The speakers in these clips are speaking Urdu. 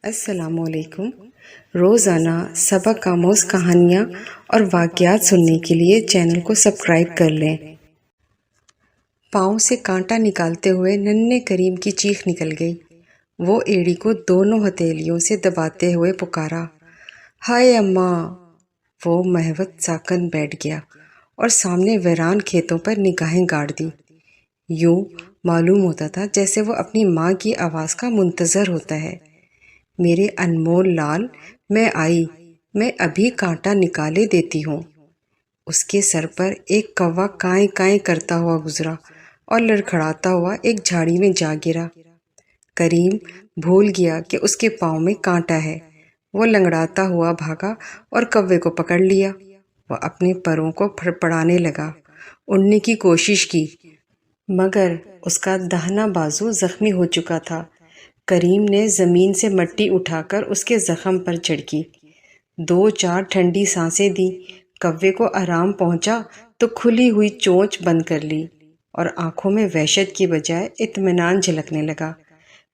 السلام علیکم۔ روزانہ سبق آموز کہانیاں اور واقعات سننے کے لیے چینل کو سبسکرائب کر لیں۔ پاؤں سے کانٹا نکالتے ہوئے ننھے کریم کی چیخ نکل گئی۔ وہ ایڑی کو دونوں ہتھیلیوں سے دباتے ہوئے پکارا، ہائے اماں! وہ مہوت ساکن بیٹھ گیا اور سامنے ویران کھیتوں پر نگاہیں گاڑ دی۔ یوں معلوم ہوتا تھا جیسے وہ اپنی ماں کی آواز کا منتظر ہوتا ہے۔ میرے انمول لال، میں آئی، میں ابھی کانٹا نکالے دیتی ہوں۔ اس کے سر پر ایک کوا کائیں کائیں کرتا ہوا گزرا اور لڑکھڑاتا ہوا ایک جھاڑی میں جا گرا۔ کریم بھول گیا کہ اس کے پاؤں میں کانٹا ہے۔ وہ لنگڑاتا ہوا بھاگا اور کوے کو پکڑ لیا۔ وہ اپنے پروں کو پھڑپڑانے لگا، اڑنے کی کوشش کی، مگر اس کا داہنا بازو زخمی ہو چکا تھا۔ کریم نے زمین سے مٹی اٹھا کر اس کے زخم پر چھڑکی، 2-4 ٹھنڈی سانسیں دی۔ کوے کو آرام پہنچا تو کھلی ہوئی چونچ بند کر لی اور آنکھوں میں وحشت کی بجائے اطمینان جھلکنے لگا۔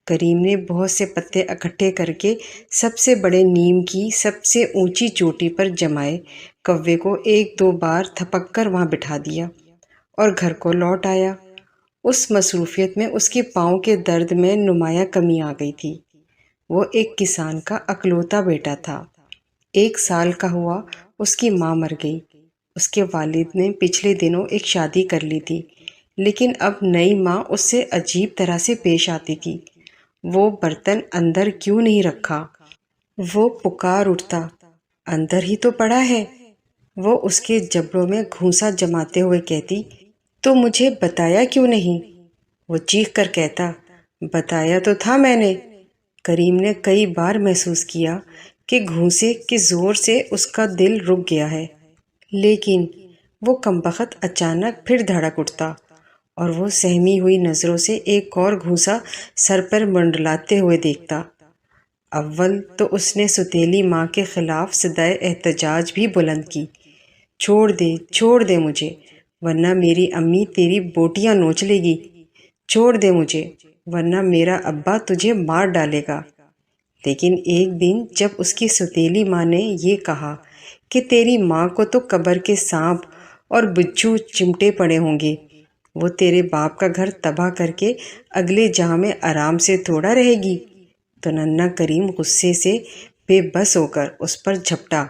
کریم نے بہت سے پتے اکٹھے کر کے سب سے بڑے نیم کی سب سے اونچی چوٹی پر جمائے، کوے کو 1-2 بار تھپک کر وہاں بٹھا دیا اور گھر کو لوٹ آیا۔ اس مصروفیت میں اس کے پاؤں کے درد میں نمایاں کمی آ گئی تھی۔ وہ ایک کسان کا اکلوتا بیٹا تھا۔ 1 سال کا ہوا اس کی ماں مر گئی۔ اس کے والد نے پچھلے دنوں ایک شادی کر لی تھی، لیکن اب نئی ماں اس سے عجیب طرح سے پیش آتی تھی۔ وہ برتن اندر کیوں نہیں رکھا؟ وہ پکار اٹھتا، اندر ہی تو پڑا ہے۔ وہ اس کے جبڑوں میں گھونسا جماتے ہوئے کہتی، تو مجھے بتایا کیوں نہیں؟ وہ چیخ کر کہتا، بتایا تو تھا میں نے۔ کریم نے کئی بار محسوس کیا کہ گھونسے کے زور سے اس کا دل رک گیا ہے، لیکن وہ کمبخت اچانک پھر دھڑک اٹھتا اور وہ سہمی ہوئی نظروں سے ایک اور گھونسا سر پر منڈلاتے ہوئے دیکھتا۔ اول تو اس نے ستیلی ماں کے خلاف صدائے احتجاج بھی بلند کی، چھوڑ دے مجھے، ورنہ میری امی تیری بوٹیاں نوچ لے گی۔ چھوڑ دے مجھے، ورنہ میرا ابا تجھے مار ڈالے گا۔ لیکن ایک دن جب اس کی ستیلی ماں نے یہ کہا کہ تیری ماں کو تو قبر کے سانپ اور بچھو چمٹے پڑے ہوں گے، وہ تیرے باپ کا گھر تباہ کر کے اگلے جہاں میں آرام سے تھوڑا رہے گی، تو ننھا کریم غصے سے بے بس ہو کر اس پر جھپٹا،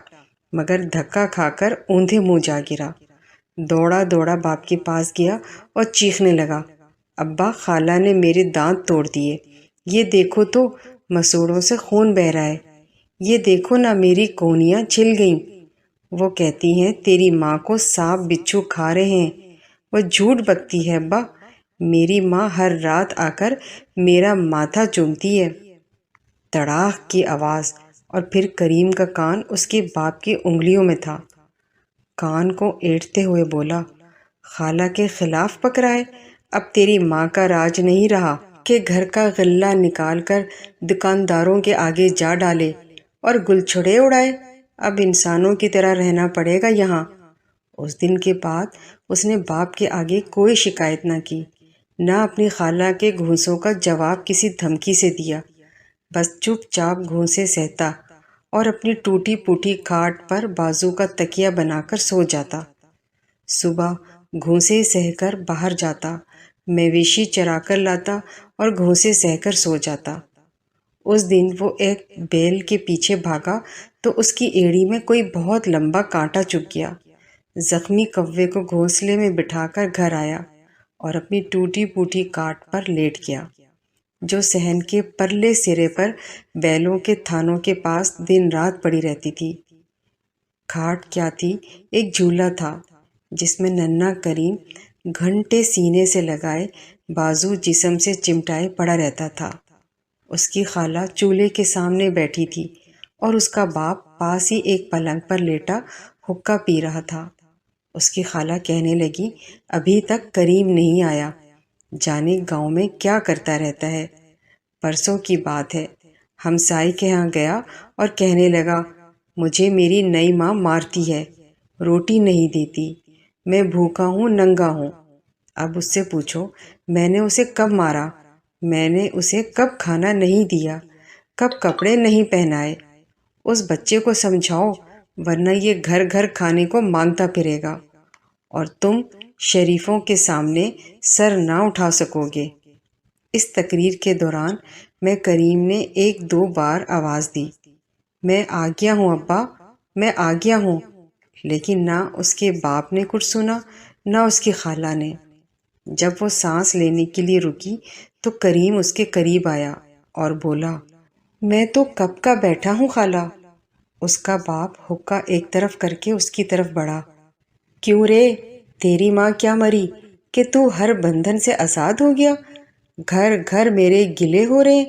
مگر دھکا کھا کر اوندھے منہ جا گرا۔ دوڑا باپ کے پاس گیا اور چیخنے لگا، ابا، خالہ نے میرے دانت توڑ دیے، یہ دیکھو تو مسوڑوں سے خون بہہ رہا ہے، یہ دیکھو نہ میری کونیاں چھل گئیں۔ وہ کہتی ہیں تیری ماں کو سانپ بچھو کھا رہے ہیں۔ وہ جھوٹ بکتی ہے ابا، میری ماں ہر رات آ کر میرا ماتھا چومتی ہے۔ تڑاخ کی آواز، اور پھر کریم کا کان اس کے باپ کی انگلیوں میں تھا۔ کان کو ایڑھتے ہوئے بولا، خالہ کے خلاف پکرا ہے؟ اب تیری ماں کا راج نہیں رہا کہ گھر کا غلہ نکال کر دکانداروں کے آگے جا ڈالے اور گلچھڑے اڑائے۔ اب انسانوں کی طرح رہنا پڑے گا یہاں۔ اس دن کے بعد اس نے باپ کے آگے کوئی شکایت نہ کی، نہ اپنی خالہ کے گھونسوں کا جواب کسی دھمکی سے دیا، بس چپ چاپ گھونسے سہتا اور اپنی ٹوٹی پھوٹی کھاٹ پر بازو کا تکیہ بنا کر سو جاتا۔ صبح گھونسے سہ کر باہر جاتا، مویشی چرا کر لاتا اور گھونسے سہ کر سو جاتا۔ اس دن وہ ایک بیل کے پیچھے بھاگا تو اس کی ایڑی میں کوئی بہت لمبا کانٹا چبھ گیا۔ زخمی کوے کو گھونسلے میں بٹھا کر گھر آیا اور اپنی ٹوٹی پھوٹی کاٹ پر لیٹ گیا، جو صحن کے پرلے سرے پر بیلوں کے تھانوں کے پاس دن رات پڑی رہتی تھی۔ کھاٹ کیا تھی؟ ایک جھولا تھا جس میں ننھا کریم گھنٹے سینے سے لگائے، بازو جسم سے چمٹائے پڑا رہتا تھا۔ اس کی خالہ چولہے کے سامنے بیٹھی تھی اور اس کا باپ پاس ہی ایک پلنگ پر لیٹا حقہ پی رہا تھا۔ اس کی خالہ کہنے لگی، ابھی تک کریم نہیں آیا، جانے گاؤں میں کیا کرتا رہتا ہے۔ پرسوں کی بات ہے، ہمسائے کے ہاں گیا اور کہنے لگا، مجھے میری نئی ماں مارتی ہے، روٹی نہیں دیتی، میں بھوکا ہوں، ننگا ہوں۔ اب اس سے پوچھو میں نے اسے کب مارا، میں نے اسے کب کھانا نہیں دیا، کب کپڑے نہیں پہنائے۔ اس بچے کو سمجھاؤ ورنہ یہ گھر گھر کھانے کو مانگتا پھرے گا اور تم شریفوں کے سامنے سر نہ اٹھا سکو گے۔ اس تقریر کے دوران میں کریم نے 1-2 بار آواز دی، میں آ گیا ہوں ابا، میں آ گیا ہوں، لیکن نہ اس کے باپ نے کچھ سنا نہ اس کی خالہ نے۔ جب وہ سانس لینے کے لیے رکی تو کریم اس کے قریب آیا اور بولا، میں تو کب کا بیٹھا ہوں خالہ۔ اس کا باپ حقہ ایک طرف کر کے اس کی طرف بڑھا، کیوں رے، تیری ماں کیا مری کہ تو ہر بندھن سے آزاد ہو گیا؟ گھر گھر میرے گلے ہو رہے۔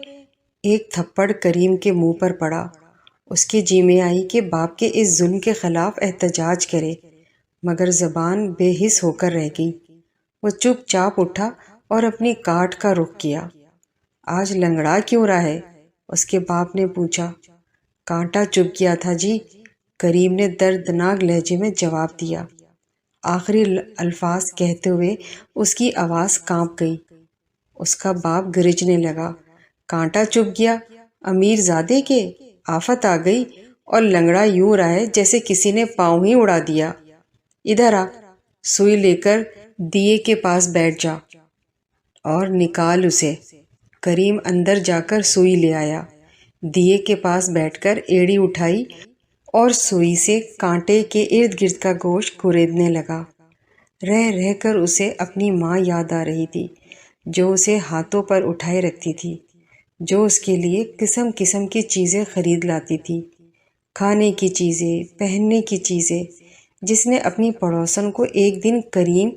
ایک تھپڑ کریم کے منہ پر پڑا۔ اس کے جی میں آئی کہ باپ کے اس ظلم کے خلاف احتجاج کرے، مگر زبان بے حس ہو کر رہ گئی۔ وہ چپ چاپ اٹھا اور اپنی کاٹ کا رخ کیا۔ آج لنگڑا کیوں رہا ہے؟ اس کے باپ نے پوچھا۔ کانٹا چبھ گیا تھا جی، کریم نے دردناک لہجے میں جواب دیا۔ آخری الفاظ کہتے ہوئے اس کی آواز کانپ گئی۔ اس کا باپ گرجنے لگا، کانٹا چبھ گیا؟ امیر زادے کے آفت آ گئی اور لنگڑا یوں رہا ہے جیسے کسی نے پاؤں ہی اڑا دیا۔ ادھر آ، سوئی لے کر دیے کے پاس بیٹھ جا اور نکال اسے۔ کریم اندر جا کر سوئی لے آیا، دیے کے پاس بیٹھ کر ایڑی اٹھائی اور سوئی سے کانٹے کے ارد گرد کا گوشت کریدنے لگا۔ رہ رہ کر اسے اپنی ماں یاد آ رہی تھی، جو اسے ہاتھوں پر اٹھائے رکھتی تھی، جو اس کے لیے قسم قسم کی چیزیں خرید لاتی تھی، کھانے کی چیزیں، پہننے کی چیزیں، جس نے اپنی پڑوسن کو ایک دن کریم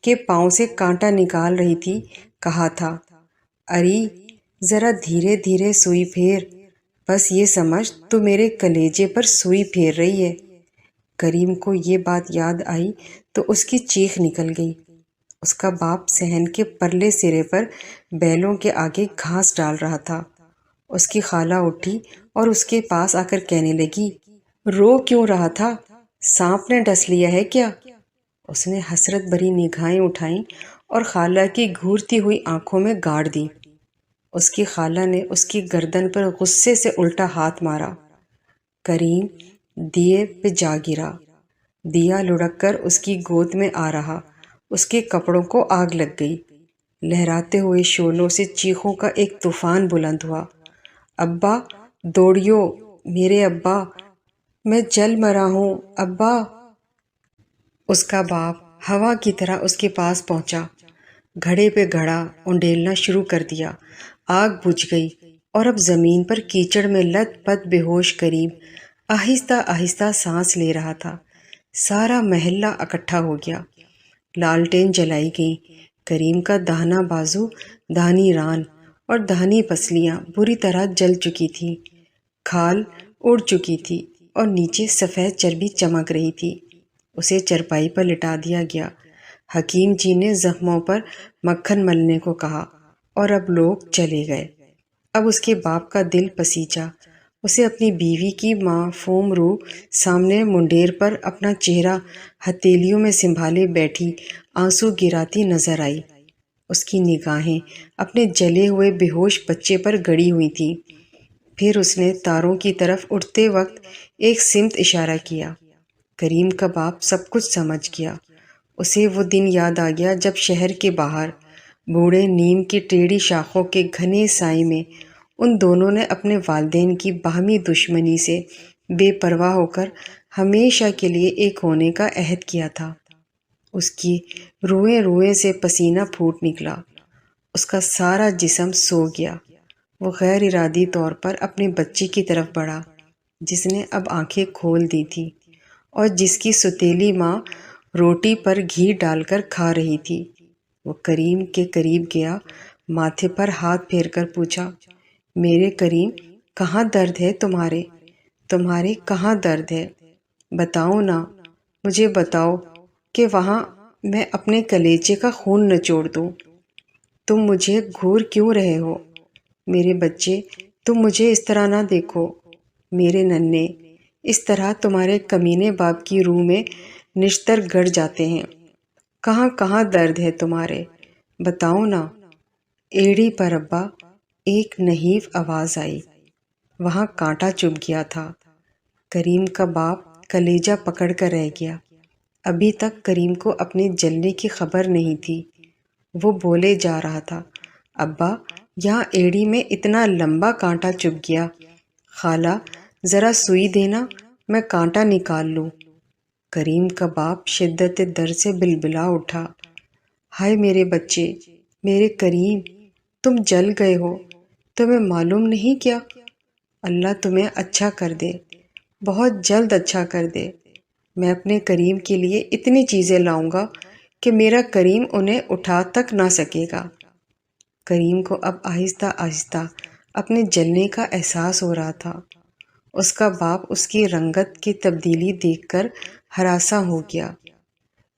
کے پاؤں سے کانٹا نکال رہی تھی کہا تھا، اری ذرا دھیرے دھیرے سوئی پھیر، بس یہ سمجھ تو میرے کلیجے پر سوئی پھیر رہی ہے۔ کریم کو یہ بات یاد آئی تو اس کی چیخ نکل گئی۔ اس کا باپ صحن کے پرلے سرے پر بیلوں کے آگے گھاس ڈال رہا تھا۔ اس کی خالہ اٹھی اور اس کے پاس آ کر کہنے لگی، رو کیوں رہا تھا؟ سانپ نے ڈس لیا ہے کیا؟ اس نے حسرت بھری نگاہیں اٹھائیں اور خالہ کی گھورتی ہوئی آنکھوں میں گاڑ دی۔ اس کی خالہ نے اس کی گردن پر غصے سے الٹا ہاتھ مارا۔ کریم دیے پہ جا گرا۔ دیا لڑک کر اس کی گود میں آ رہا۔ اس کے کپڑوں کو آگ لگ گئی۔ لہراتے ہوئے شعلوں سے چیخوں کا ایک طوفان بلند ہوا، ابا دوڑیو، میرے ابا، میں جل مرا ہوں، ابا۔ اس کا باپ ہوا کی طرح اس کے پاس پہنچا، گھڑے پہ گھڑا انڈیلنا شروع کر دیا۔ آگ بجھ گئی اور اب زمین پر کیچڑ میں لت پت بے ہوش کریم آہستہ آہستہ سانس لے رہا تھا۔ سارا محلہ اکٹھا ہو گیا۔ لالٹین جلائی گئی۔ کریم کا داہنا بازو، دہنی ران اور دہنی پسلیاں بری طرح جل چکی تھی، کھال اڑ چکی تھی اور نیچے سفید چربی چمک رہی تھی۔ اسے چرپائی پر لٹا دیا گیا۔ حکیم جی نے زخموں پر مکھن ملنے کو کہا اور اب لوگ چلے گئے۔ اب اس کے باپ کا دل پسیجا۔ اسے اپنی بیوی کی معفوم روح سامنے منڈیر پر اپنا چہرہ ہتھیلیوں میں سنبھالے بیٹھی آنسو گراتی نظر آئی۔ اس کی نگاہیں اپنے جلے ہوئے بے ہوش بچے پر گڑی ہوئی تھیں۔ پھر اس نے تاروں کی طرف اٹھتے وقت ایک سمت اشارہ کیا۔ کریم کا باپ سب کچھ سمجھ گیا۔ اسے وہ دن یاد آ گیا جب شہر کے باہر بوڑھے نیم کی ٹیڑھی شاخوں کے گھنے سائے میں ان دونوں نے اپنے والدین کی باہمی دشمنی سے بے پرواہ ہو کر ہمیشہ کے لیے ایک ہونے کا عہد کیا تھا۔ اس کی روئیں روئیں سے پسینہ پھوٹ نکلا۔ اس کا سارا جسم سو گیا۔ وہ غیر ارادی طور پر اپنے بچے کی طرف بڑھا، جس نے اب آنکھیں کھول دی تھی اور جس کی ستیلی ماں روٹی پر گھی ڈال کر کھا رہی تھی۔ وہ کریم کے قریب گیا، ماتھے پر ہاتھ پھیر کر پوچھا، میرے کریم، کہاں درد ہے تمہارے؟ تمہارے کہاں درد ہے؟ بتاؤ نا، مجھے بتاؤ کہ وہاں میں اپنے کلیجے کا خون نچوڑ دوں۔ تم مجھے گھور کیوں رہے ہو؟ میرے بچے، تم مجھے اس طرح نہ دیکھو۔ میرے ننھے، اس طرح تمہارے کمینے باپ کی روح میں نشتر گڑ جاتے ہیں۔ کہاں کہاں درد ہے تمہارے؟ بتاؤ نا۔ ایڑی پر ابا، ایک نحیف آواز آئی۔ وہاں کانٹا چبھ گیا تھا۔ کریم کا باپ کلیجہ پکڑ کر رہ گیا۔ ابھی تک کریم کو اپنے جلنے کی خبر نہیں تھی۔ وہ بولے جا رہا تھا، ابا یہاں ایڑی میں اتنا لمبا کانٹا چبھ گیا، خالہ ذرا سوئی دینا، میں کانٹا نکال لوں۔ کریم کا باپ شدت درد سے بلبلا اٹھا، ہائے میرے بچے، میرے کریم، تم جل گئے ہو، تمہیں معلوم نہیں کیا؟ اللہ تمہیں اچھا کر دے، بہت جلد اچھا کر دے۔ میں اپنے کریم کے لیے اتنی چیزیں لاؤں گا کہ میرا کریم انہیں اٹھا تک نہ سکے گا۔ کریم کو اب آہستہ آہستہ اپنے جلنے کا احساس ہو رہا تھا۔ اس کا باپ اس کی رنگت کی تبدیلی دیکھ کر ہراساں ہو گیا۔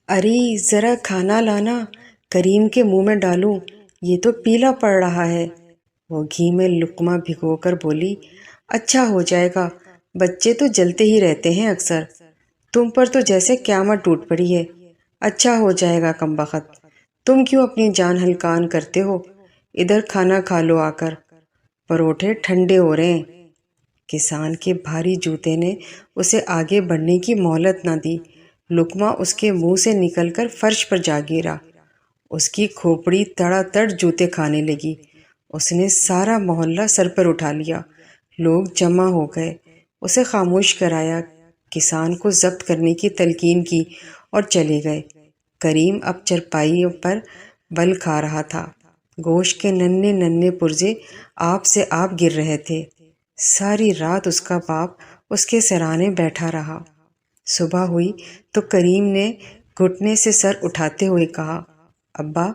ارے ذرا کھانا لانا، کریم کے منہ میں ڈالوں، یہ تو پیلا پڑ رہا ہے۔ وہ گھی میں لقمہ بھگو کر بولی، اچھا ہو جائے گا، بچے تو جلتے ہی رہتے ہیں اکثر، تم پر تو جیسے قیامت ٹوٹ پڑی ہے۔ اچھا ہو جائے گا کمبخت، تم کیوں اپنی جان ہلکان کرتے ہو؟ ادھر کھانا کھا لو آ کر، پروٹھے ٹھنڈے ہو رہے ہیں۔ کسان کے بھاری جوتے نے اسے آگے بڑھنے کی مہلت نہ دی۔ لقمہ اس کے منہ سے نکل کر فرش پر جا گرا۔ اس کی کھوپڑی تڑا تڑ جوتے کھانے لگی۔ اس نے سارا محلہ سر پر اٹھا لیا۔ لوگ جمع ہو گئے، اسے خاموش کرایا، کسان کو ضبط کرنے کی تلقین کی اور چلے گئے۔ کریم اب چرپائیوں پر بل کھا رہا تھا۔ گوشت کے ننھے ننھے پرزے آپ سے آپ گر رہے تھے۔ ساری رات اس کا باپ اس کے سرانے بیٹھا رہا۔ صبح ہوئی تو کریم نے گھٹنے سے سر اٹھاتے ہوئے کہا، ابا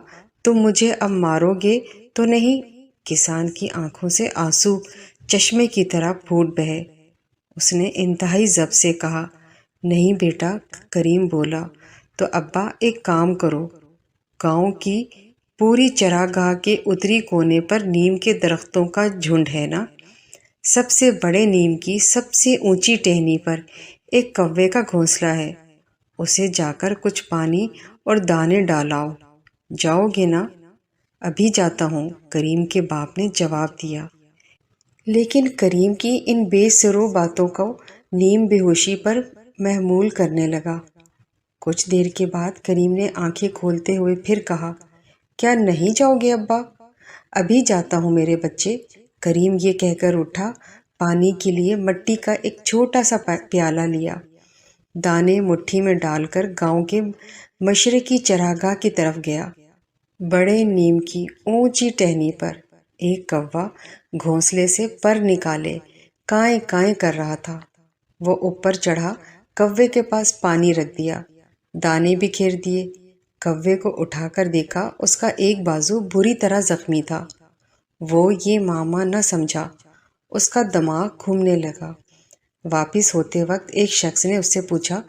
تم مجھے اب مارو گے تو نہیں؟ کسان کی آنکھوں سے آنسو چشمے کی طرح پھوٹ بہے۔ اس نے انتہائی ضبط سے کہا، نہیں بیٹا۔ کریم بولا، تو ابا ایک کام کرو، گاؤں کی پوری چراگاہ کے اتری کونے پر نیم کے درختوں کا جھنڈ ہے نا، سب سے بڑے نیم کی سب سے اونچی ٹہنی پر ایک کوے کا گھونسلہ ہے، اسے جا کر کچھ پانی اور دانے ڈالاؤ۔ جاؤ گے نا؟ ابھی جاتا ہوں، کریم کے باپ نے جواب دیا۔ لیکن کریم کی ان بے سرو باتوں کو نیم بے ہوشی پر محمول کرنے لگا۔ کچھ دیر کے بعد کریم نے آنکھیں کھولتے ہوئے پھر کہا، کیا نہیں جاؤ گے ابا؟ ابھی جاتا ہوں میرے بچے۔ کریم یہ کہہ کر اٹھا، پانی کے لیے مٹی کا ایک چھوٹا سا پیالہ لیا، دانے مٹھی میں ڈال کر گاؤں کے مشرقی چراگاہ کی طرف گیا۔ بڑے نیم کی اونچی ٹہنی پر ایک کوا گھونسلے سے پر نکالے کائیں کائیں کر رہا تھا۔ وہ اوپر چڑھا، کوے کے پاس پانی رکھ دیا، دانے بکھیر دیے۔ کوے کو اٹھا کر دیکھا، اس کا ایک بازو بری طرح زخمی تھا۔ وہ یہ معمہ نہ سمجھا، اس کا دماغ گھومنے لگا۔ واپس ہوتے وقت ایک شخص نے اس سے پوچھا،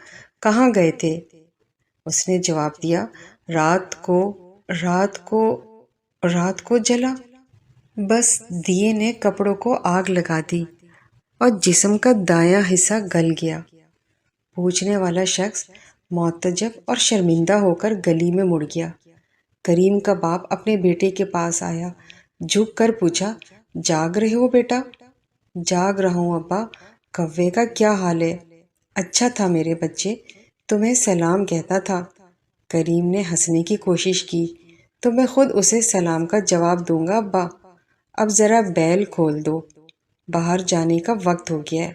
کہاں گئے تھے؟ اس نے جواب دیا، رات کو جلا، بس دیے نے کپڑوں کو آگ لگا دی اور جسم کا دایاں حصہ گل گیا۔ پوچھنے والا شخص معتجب اور شرمندہ ہو کر گلی میں مڑ گیا۔ کریم کا باپ اپنے بیٹے کے پاس آیا، جھک کر پوچھا، جاگ رہے ہو بیٹا؟ جاگ رہا ہوں ابا۔ کوے کا کیا حال ہے؟ اچھا تھا میرے بچے، تمہیں سلام کہتا تھا۔ کریم نے ہنسنے کی کوشش کی، تو میں خود اسے سلام کا جواب دوں گا ابا۔ اب ذرا بیل کھول دو، باہر جانے کا وقت ہو گیا ہے۔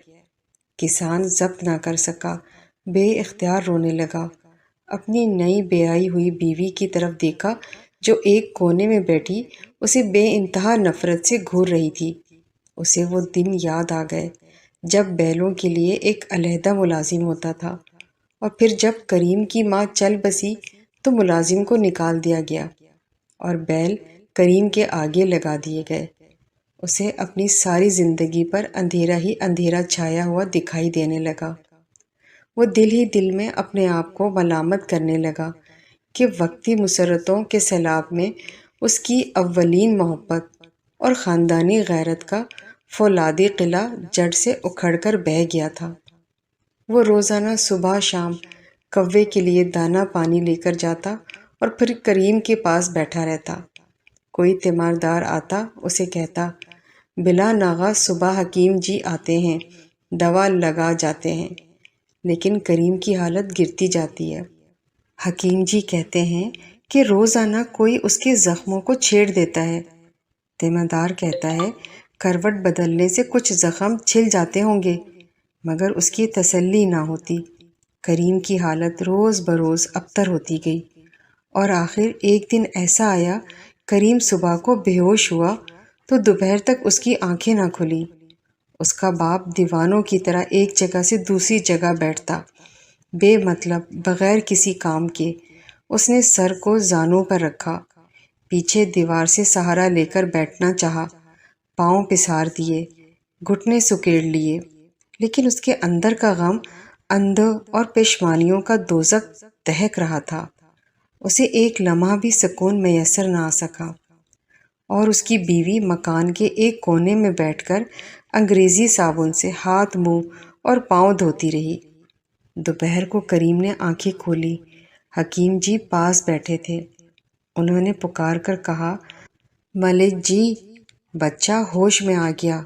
کسان ضبط نہ کر سکا، بے اختیار رونے لگا۔ اپنی نئی بیاہی ہوئی بیوی کی طرف دیکھا جو ایک کونے میں بیٹھی اسے بے انتہا نفرت سے گھور رہی تھی۔ اسے وہ دن یاد آ گئے جب بیلوں کے لیے ایک علیحدہ ملازم ہوتا تھا، اور پھر جب کریم کی ماں چل بسی تو ملازم کو نکال دیا گیا اور بیل کریم کے آگے لگا دیے گئے۔ اسے اپنی ساری زندگی پر اندھیرا ہی اندھیرا چھایا ہوا دکھائی دینے لگا۔ وہ دل ہی دل میں اپنے آپ کو ملامت کرنے لگا کہ وقتی مسرتوں کے سیلاب میں اس کی اولین محبت اور خاندانی غیرت کا فولادی قلعہ جڑ سے اکھڑ کر بہہ گیا تھا۔ وہ روزانہ صبح شام کوے کے لیے دانہ پانی لے کر جاتا اور پھر کریم کے پاس بیٹھا رہتا۔ کوئی تیماردار آتا، اسے کہتا، بلا ناغہ صبح حکیم جی آتے ہیں، دوا لگا جاتے ہیں، لیکن کریم کی حالت گرتی جاتی ہے۔ حکیم جی کہتے ہیں کہ روزانہ کوئی اس کے زخموں کو چھیڑ دیتا ہے۔ تیماردار کہتا ہے کروٹ بدلنے سے کچھ زخم چھل جاتے ہوں گے، مگر اس کی تسلی نہ ہوتی۔ کریم کی حالت روز بروز ابتر ہوتی گئی، اور آخر ایک دن ایسا آیا، کریم صبح کو بے ہوش ہوا تو دوپہر تک اس کی آنکھیں نہ کھلیں۔ اس کا باپ دیوانوں کی طرح ایک جگہ سے دوسری جگہ بیٹھتا، بے مطلب، بغیر کسی کام کے۔ اس نے سر کو زانوں پر رکھا، پیچھے دیوار سے سہارا لے کر بیٹھنا چاہا، پاؤں پسار دیے، گھٹنے سکیڑ لیے، لیکن اس کے اندر کا غم، اندھوں اور پیشمانیوں کا دوزخ دہک رہا تھا۔ اسے ایک لمحہ بھی سکون میسر نہ آ سکا، اور اس کی بیوی مکان کے ایک کونے میں بیٹھ کر انگریزی صابن سے ہاتھ، منہ اور پاؤں دھوتی رہی۔ دوپہر کو کریم نے آنکھیں کھولی۔ حکیم جی پاس بیٹھے تھے۔ انہوں نے پکار کر کہا، ملک جی، بچہ ہوش میں آ گیا۔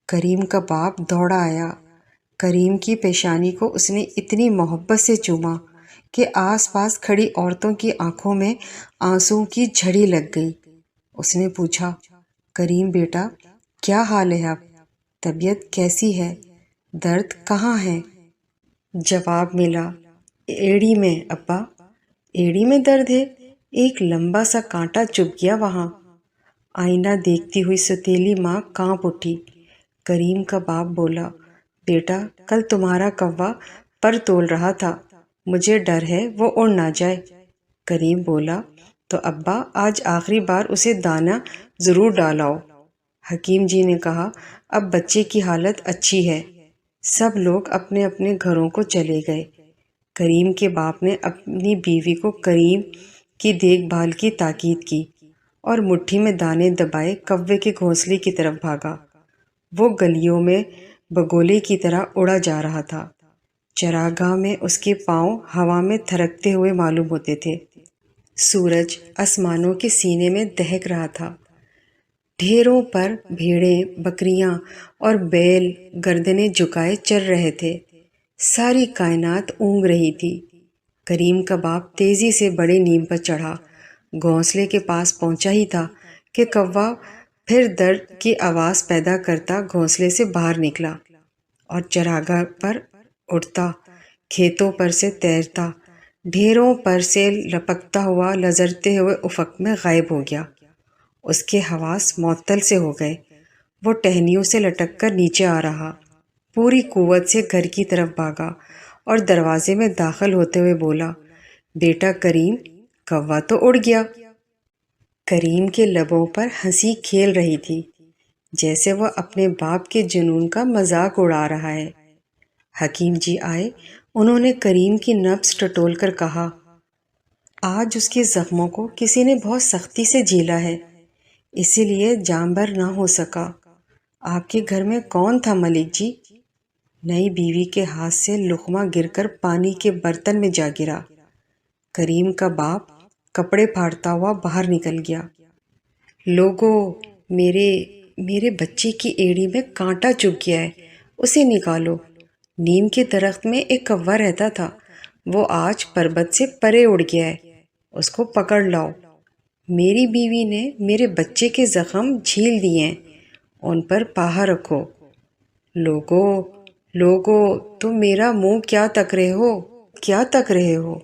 کریم کا باپ دوڑا آیا۔ کریم کی پیشانی کو اس نے اتنی محبت سے چوما کہ آس پاس کھڑی عورتوں کی آنکھوں میں آنسوؤں کی جھڑی لگ گئی۔ اس نے پوچھا، کریم بیٹا، کیا حال ہے اب؟ طبیعت کیسی ہے؟ درد کہاں ہے؟ جواب ملا، ایڑی میں ابا۔ ایڑی میں درد ہے؟ ایک لمبا سا کانٹا چبھ گیا وہاں۔ آئینہ دیکھتی ہوئی ستیلی ماں کانپ اٹھی۔ کریم کا باپ بولا، بیٹا، کل تمہارا کوا پر تول رہا تھا، مجھے ڈر ہے وہ اڑ نہ جائے۔ کریم بولا، تو ابا آج آخری بار اسے دانہ ضرور ڈالاؤ۔ حکیم جی نے کہا، اب بچے کی حالت اچھی ہے۔ سب لوگ اپنے اپنے گھروں کو چلے گئے۔ کریم کے باپ نے اپنی بیوی کو کریم کی دیکھ بھال کی تاکید کی، اور مٹھی میں دانے دبائے کوے کے گھونسلے کی طرف بھاگا۔ وہ گلیوں میں بگولے کی طرح اڑا جا رہا تھا۔ چراگاہ میں اس کے پاؤں ہوا میں تھرکتے ہوئے معلوم ہوتے تھے۔ سورج آسمانوں کے سینے میں دہک رہا تھا۔ ڈھیروں پر بھیڑیں، بکریاں اور بیل گردنیں جھکائے چر رہے تھے۔ ساری کائنات اونگ رہی تھی۔ کریم کا باپ تیزی سے بڑے نیم پر چڑھا۔ گھونسلے کے پاس پہنچا ہی تھا کہ کوا پھر درد کی آواز پیدا کرتا گھونسلے سے باہر نکلا، اور چراگاہ پر اڑتا، کھیتوں پر سے تیرتا، ڈھیروں پر سے لپکتا ہوا لرزتے ہوئے افق میں غائب ہو گیا۔ اس کے حواس معطل سے ہو گئے۔ وہ ٹہنیوں سے لٹک کر نیچے آ رہا، پوری قوت سے گھر کی طرف بھاگا، اور دروازے میں داخل ہوتے ہوئے بولا، بیٹا کریم، کوا تو اڑ گیا۔ کریم کے لبوں پر ہنسی کھیل رہی تھی، جیسے وہ اپنے باپ کے جنون کا مذاق اڑا رہا ہے۔ حکیم جی آئے۔ انہوں نے کریم کی نبض ٹٹول کر کہا، آج اس کے زخموں کو کسی نے بہت سختی سے جھیلا ہے، اسی لیے جاں بھر نہ ہو سکا۔ آپ کے گھر میں کون تھا ملک جی؟ نئی بیوی کے ہاتھ سے لقمہ گر کر پانی کے برتن میں جا گرا۔ کریم کا باپ کپڑے پھاڑتا ہوا باہر نکل گیا۔ لوگو، میرے بچے کی ایڑی میں کانٹا چبھ گیا ہے، اسے نکالو۔ نیم کے درخت میں ایک کوا رہتا تھا، وہ آج پربت سے پرے اڑ گیا ہے، اس کو پکڑ لاؤ۔ میری بیوی نے میرے بچے کے زخم جھیل دیے ہیں، ان پر پاہا رکھو۔ لوگو، تم میرا منہ کیا تک رہے ہو؟